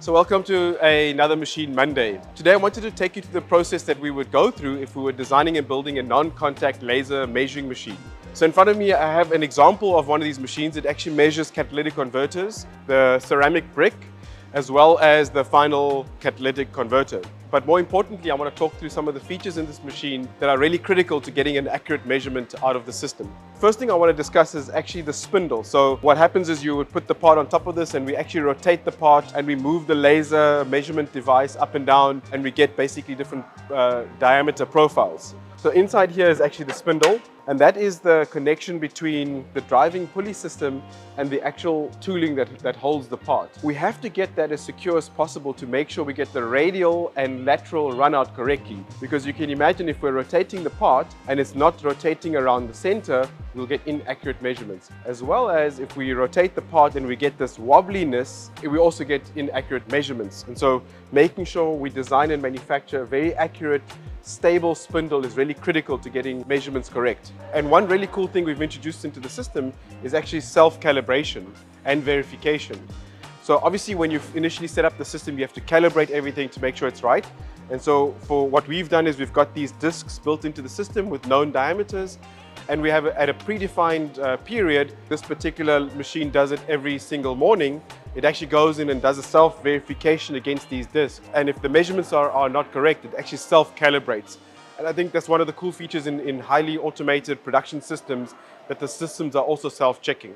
So welcome to another Machine Monday. Today I wanted to take you through the process that we would go through if we were designing and building a non-contact laser measuring machine. So in front of me I have an example of one of these machines. It actually measures catalytic converters, the ceramic brick, as well as the final catalytic converter. But more importantly, I want to talk through some of the features in this machine that are really critical to getting an accurate measurement out of the system. First thing I want to discuss is actually the spindle. So what happens is you would put the part on top of this and we actually rotate the part and we move the laser measurement device up and down and we get basically different diameter profiles. So inside here is actually the spindle, and that is the connection between the driving pulley system and the actual tooling that holds the part. We have to get that as secure as possible to make sure we get the radial and lateral run out correctly, because you can imagine if we're rotating the part and it's not rotating around the center, we'll get inaccurate measurements. As well as if we rotate the part and we get this wobbliness, we also get inaccurate measurements. And so making sure we design and manufacture a very accurate, stable spindle is really critical to getting measurements correct. And one really cool thing we've introduced into the system is actually self-calibration and verification. So obviously when you initially set up the system, you have to calibrate everything to make sure it's right. And so for what we've done is we've got these discs built into the system with known diameters, and we have at a predefined period. This particular machine does it every single morning. It actually goes in and does a self-verification against these discs. And if the measurements are not correct, it actually self-calibrates. And I think that's one of the cool features in highly automated production systems, that the systems are also self-checking.